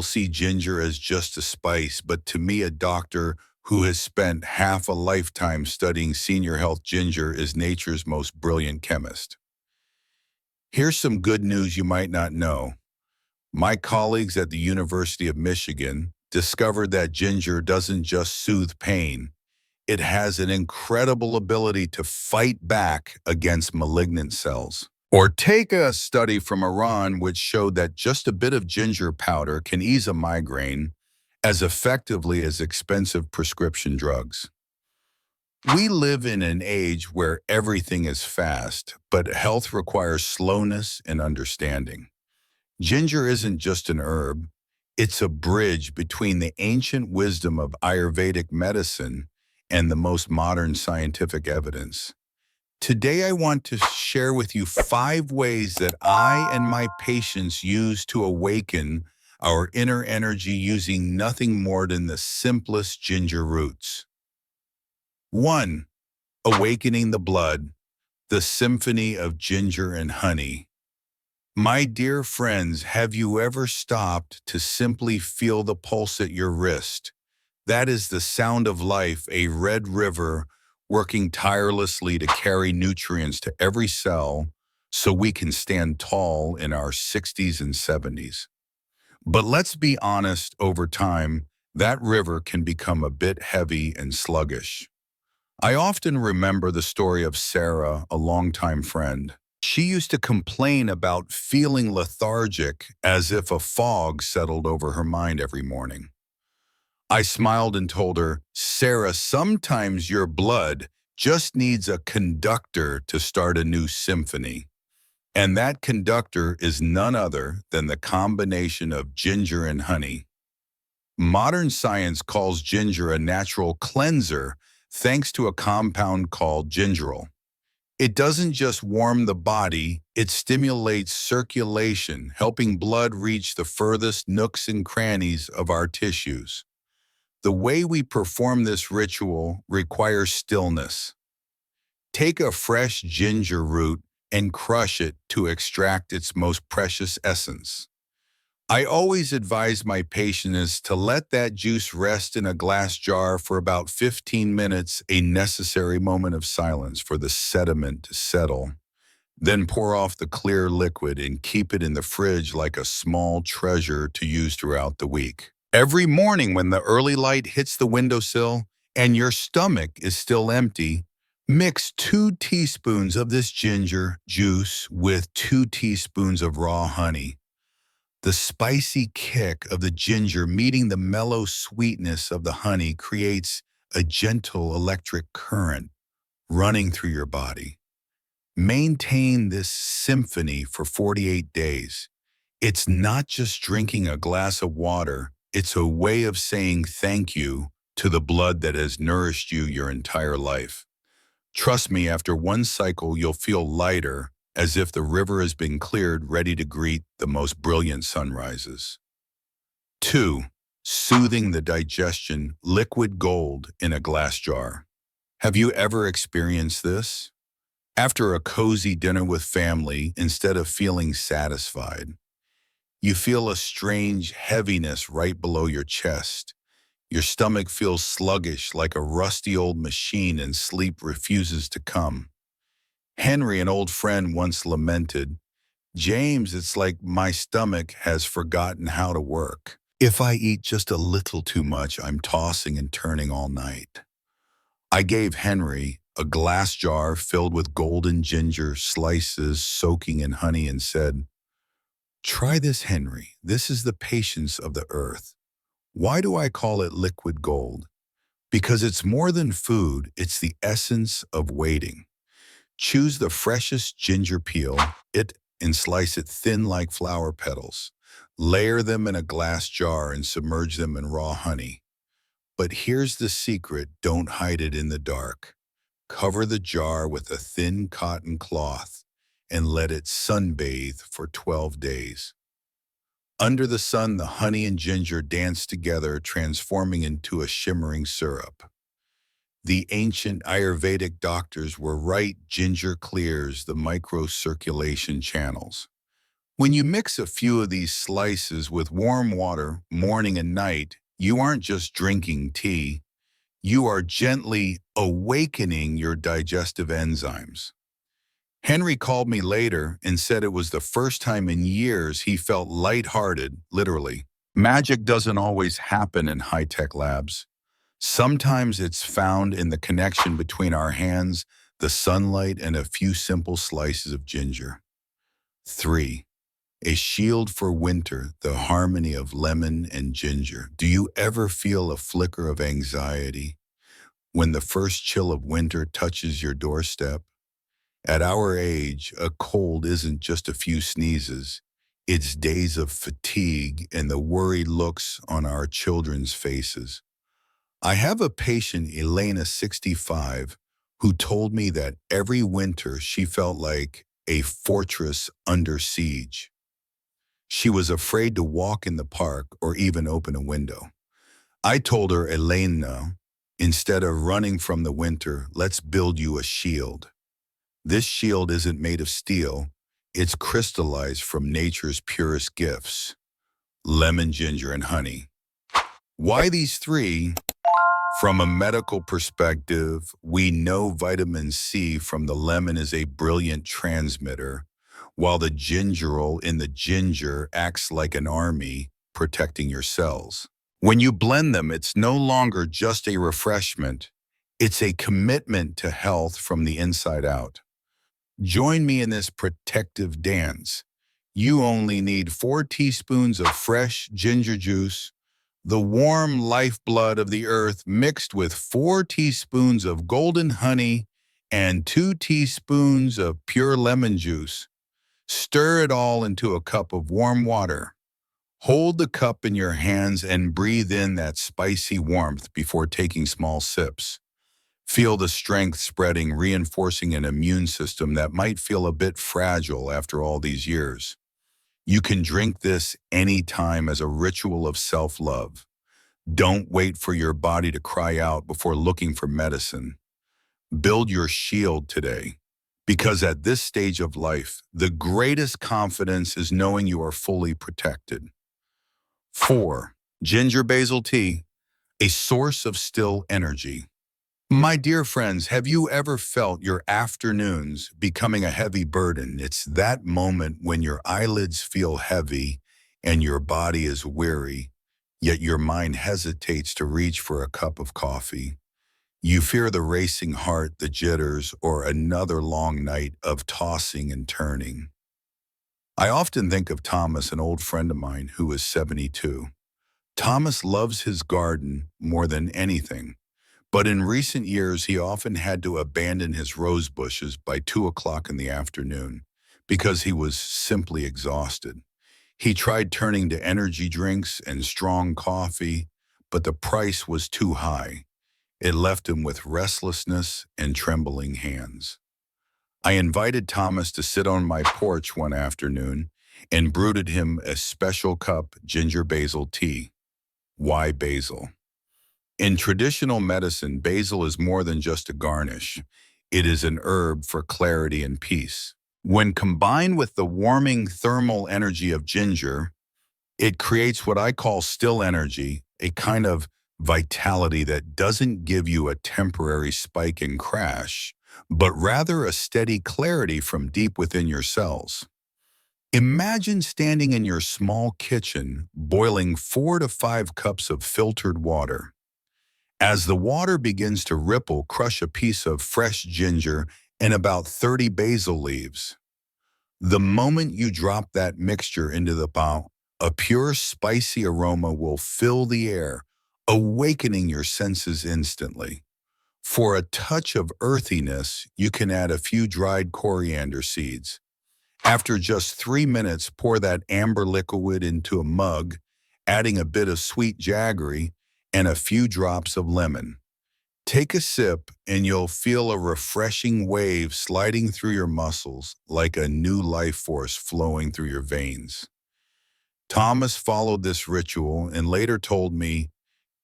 see ginger as just a spice, but to me, a doctor who has spent half a lifetime studying senior health, ginger is nature's most brilliant chemist. Here's some good news you might not know. My colleagues at the University of Michigan discovered that ginger doesn't just soothe pain, it has an incredible ability to fight back against malignant cells. Or take a study from Iran which showed that just a bit of ginger powder can ease a migraine as effectively as expensive prescription drugs. We live in an age where everything is fast, but health requires slowness and understanding. Ginger isn't just an herb, it's a bridge between the ancient wisdom of Ayurvedic medicine and the most modern scientific evidence. Today, I want to share with you 5 ways that I and my patients use to awaken our inner energy using nothing more than the simplest ginger roots. 1. Awakening the blood, the symphony of ginger and honey. My dear friends, have you ever stopped to simply feel the pulse at your wrist? That is the sound of life, a red river working tirelessly to carry nutrients to every cell so we can stand tall in our 60s and 70s. But let's be honest, over time, that river can become a bit heavy and sluggish. I often remember the story of Sarah, a longtime friend. She used to complain about feeling lethargic, as if a fog settled over her mind every morning. I smiled and told her, "Sarah, sometimes your blood just needs a conductor to start a new symphony. And that conductor is none other than the combination of ginger and honey." Modern science calls ginger a natural cleanser thanks to a compound called gingerol. It doesn't just warm the body, it stimulates circulation, helping blood reach the furthest nooks and crannies of our tissues. The way we perform this ritual requires stillness. Take a fresh ginger root and crush it to extract its most precious essence. I always advise my patients to let that juice rest in a glass jar for about 15 minutes, a necessary moment of silence for the sediment to settle. Then pour off the clear liquid and keep it in the fridge like a small treasure to use throughout the week. Every morning when the early light hits the windowsill and your stomach is still empty, mix 2 teaspoons of this ginger juice with 2 teaspoons of raw honey. The spicy kick of the ginger meeting the mellow sweetness of the honey creates a gentle electric current running through your body. Maintain this symphony for 48 days. It's not just drinking a glass of water, it's a way of saying thank you to the blood that has nourished you your entire life. Trust me, after one cycle, you'll feel lighter, as if the river has been cleared, ready to greet the most brilliant sunrises. 2. Soothing the digestion, liquid gold in a glass jar. Have you ever experienced this? After a cozy dinner with family, instead of feeling satisfied, you feel a strange heaviness right below your chest. Your stomach feels sluggish like a rusty old machine and sleep refuses to come. Henry, an old friend, once lamented, "James, it's like my stomach has forgotten how to work. If I eat just a little too much, I'm tossing and turning all night." I gave Henry a glass jar filled with golden ginger slices soaking in honey and said, "Try this, Henry. This is the patience of the earth." Why do I call it liquid gold? Because it's more than food, it's the essence of waiting. Choose the freshest ginger, peel it and slice it thin like flower petals. Layer them in a glass jar and submerge them in raw honey. But here's the secret, don't hide it in the dark. Cover the jar with a thin cotton cloth and let it sunbathe for 12 days. Under the sun, the honey and ginger dance together, transforming into a shimmering syrup. The ancient Ayurvedic doctors were right, ginger clears the microcirculation channels. When you mix a few of these slices with warm water morning and night, you aren't just drinking tea, you are gently awakening your digestive enzymes. Henry called me later and said it was the first time in years he felt lighthearted, literally. Magic doesn't always happen in high-tech labs. Sometimes it's found in the connection between our hands, the sunlight, and a few simple slices of ginger. 3. A shield for winter, the harmony of lemon and ginger. Do you ever feel a flicker of anxiety when the first chill of winter touches your doorstep? At our age, a cold isn't just a few sneezes. It's days of fatigue and the worried looks on our children's faces. I have a patient, Elena, 65, who told me that every winter she felt like a fortress under siege. She was afraid to walk in the park or even open a window. I told her, Elena, instead of running from the winter, let's build you a shield. This shield isn't made of steel. It's crystallized from nature's purest gifts, lemon, ginger, and honey. Why these three? From a medical perspective, we know vitamin C from the lemon is a brilliant transmitter, while the gingerol in the ginger acts like an army protecting your cells. When you blend them, it's no longer just a refreshment, it's a commitment to health from the inside out. Join me in this protective dance. You only need 4 teaspoons of fresh ginger juice, the warm lifeblood of the earth mixed with 4 teaspoons of golden honey and 2 teaspoons of pure lemon juice. Stir it all into a cup of warm water. Hold the cup in your hands and breathe in that spicy warmth before taking small sips. Feel the strength spreading, reinforcing an immune system that might feel a bit fragile after all these years. You can drink this anytime as a ritual of self-love. Don't wait for your body to cry out before looking for medicine. Build your shield today, because at this stage of life, the greatest confidence is knowing you are fully protected. 4. Ginger basil tea, a source of still energy. My dear friends, have you ever felt your afternoons becoming a heavy burden? It's that moment when your eyelids feel heavy and your body is weary, yet your mind hesitates to reach for a cup of coffee. You fear the racing heart, the jitters, or another long night of tossing and turning. I often think of Thomas, an old friend of mine who is 72. Thomas loves his garden more than anything. But in recent years, he often had to abandon his rose bushes by 2 o'clock in the afternoon because he was simply exhausted. He tried turning to energy drinks and strong coffee, but the price was too high. It left him with restlessness and trembling hands. I invited Thomas to sit on my porch one afternoon and brewed him a special cup ginger basil tea. Why basil? In traditional medicine, basil is more than just a garnish. It is an herb for clarity and peace. When combined with the warming thermal energy of ginger, it creates what I call still energy, a kind of vitality that doesn't give you a temporary spike and crash, but rather a steady clarity from deep within your cells. Imagine standing in your small kitchen, boiling 4 to 5 cups of filtered water. As the water begins to ripple, crush a piece of fresh ginger and about 30 basil leaves. The moment you drop that mixture into the pot, a pure spicy aroma will fill the air, awakening your senses instantly. For a touch of earthiness, you can add a few dried coriander seeds. After just 3 minutes, pour that amber liquid into a mug, adding a bit of sweet jaggery and a few drops of lemon. Take a sip and you'll feel a refreshing wave sliding through your muscles like a new life force flowing through your veins. Thomas followed this ritual and later told me,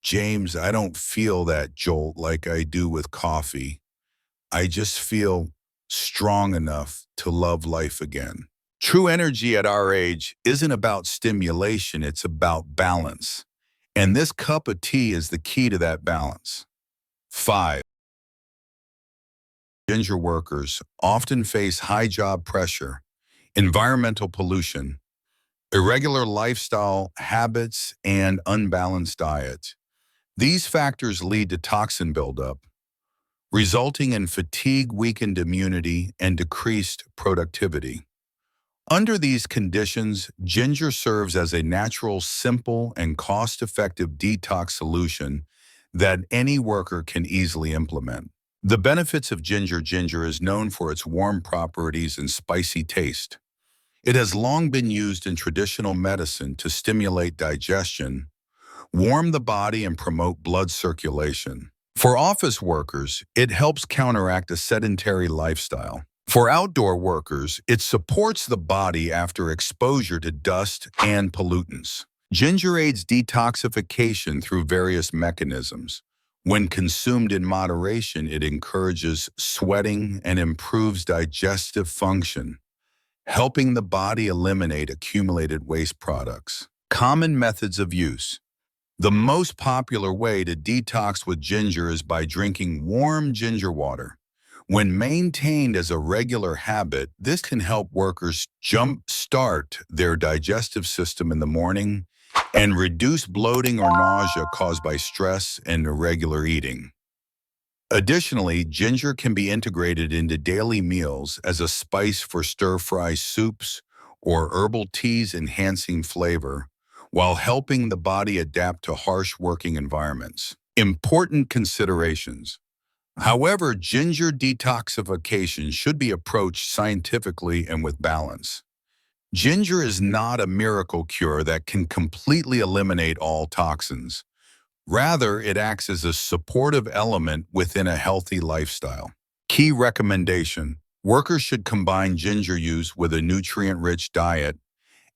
James, I don't feel that jolt like I do with coffee. I just feel strong enough to love life again. True energy at our age isn't about stimulation, it's about balance. And this cup of tea is the key to that balance. 5. Ginger workers often face high job pressure, environmental pollution, irregular lifestyle habits, and unbalanced diet. These factors lead to toxin buildup, resulting in fatigue, weakened immunity, and decreased productivity. Under these conditions, ginger serves as a natural, simple, and cost-effective detox solution that any worker can easily implement. The benefits of ginger is known for its warm properties and spicy taste. It has long been used in traditional medicine to stimulate digestion, warm the body, and promote blood circulation. For office workers, it helps counteract a sedentary lifestyle. For outdoor workers, it supports the body after exposure to dust and pollutants. Ginger aids detoxification through various mechanisms. When consumed in moderation, it encourages sweating and improves digestive function, helping the body eliminate accumulated waste products. Common methods of use. The most popular way to detox with ginger is by drinking warm ginger water. When maintained as a regular habit, this can help workers jump-start their digestive system in the morning and reduce bloating or nausea caused by stress and irregular eating. Additionally, ginger can be integrated into daily meals as a spice for stir-fry soups or herbal teas, enhancing flavor, while helping the body adapt to harsh working environments. Important considerations. However, ginger detoxification should be approached scientifically and with balance. Ginger is not a miracle cure that can completely eliminate all toxins. Rather, it acts as a supportive element within a healthy lifestyle. Key recommendation: workers should combine ginger use with a nutrient-rich diet,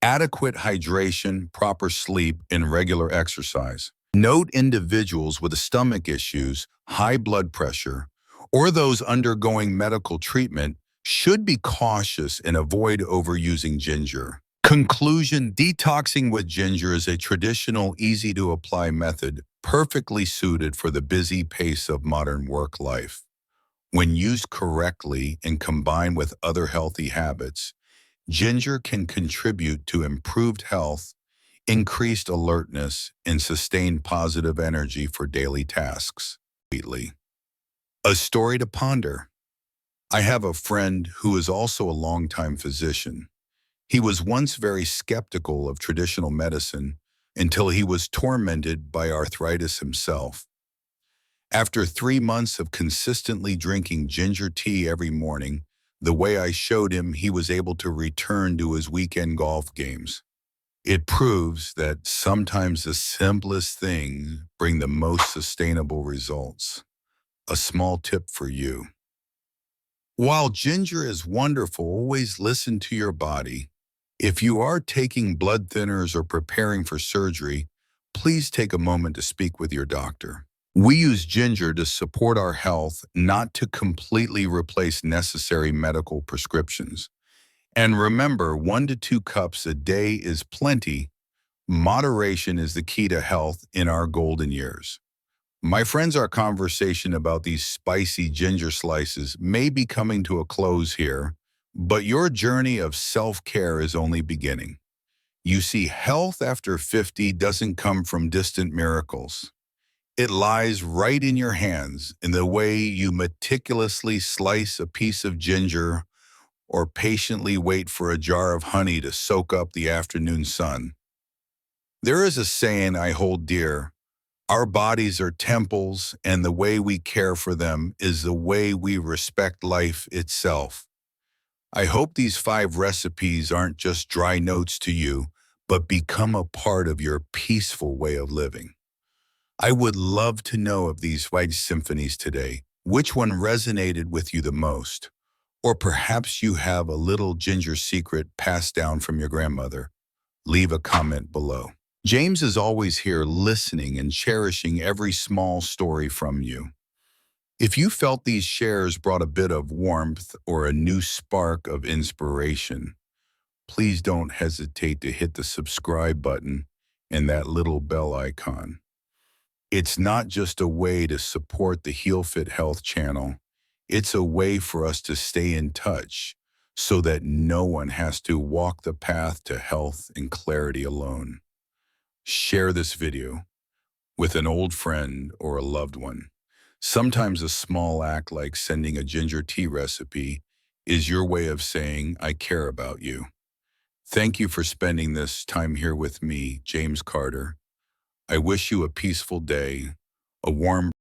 adequate hydration, proper sleep, and regular exercise. Note individuals with stomach issues, high blood pressure, or those undergoing medical treatment should be cautious and avoid overusing ginger. Conclusion: detoxing with ginger is a traditional, easy-to-apply method perfectly suited for the busy pace of modern work life. When used correctly and combined with other healthy habits, ginger can contribute to improved health, increased alertness, and sustained positive energy for daily tasks. A story to ponder. I have a friend who is also a longtime physician. He was once very skeptical of traditional medicine until he was tormented by arthritis himself. After 3 months of consistently drinking ginger tea every morning, the way I showed him, he was able to return to his weekend golf games. It proves that sometimes the simplest things bring the most sustainable results. A small tip for you. While ginger is wonderful, always listen to your body. If you are taking blood thinners or preparing for surgery, please take a moment to speak with your doctor. We use ginger to support our health, not to completely replace necessary medical prescriptions. And remember, 1 to 2 cups a day is plenty. Moderation is the key to health in our golden years. My friends, our conversation about these spicy ginger slices may be coming to a close here, but your journey of self-care is only beginning. You see, health after 50 doesn't come from distant miracles. It lies right in your hands, in the way you meticulously slice a piece of ginger or patiently wait for a jar of honey to soak up the afternoon sun. There is a saying I hold dear: our bodies are temples, and the way we care for them is the way we respect life itself. I hope these 5 recipes aren't just dry notes to you, but become a part of your peaceful way of living. I would love to know of these 5 symphonies today. Which one resonated with you the most? Or perhaps you have a little ginger secret passed down from your grandmother. Leave a comment below. James is always here, listening and cherishing every small story from you. If you felt these shares brought a bit of warmth or a new spark of inspiration, please don't hesitate to hit the subscribe button and that little bell icon. It's not just a way to support the Heal Fit Health channel, it's a way for us to stay in touch so that no one has to walk the path to health and clarity alone. Share this video with an old friend or a loved one. Sometimes a small act like sending a ginger tea recipe is your way of saying, I care about you. Thank you for spending this time here with me, James Carter. I wish you a peaceful day, a warm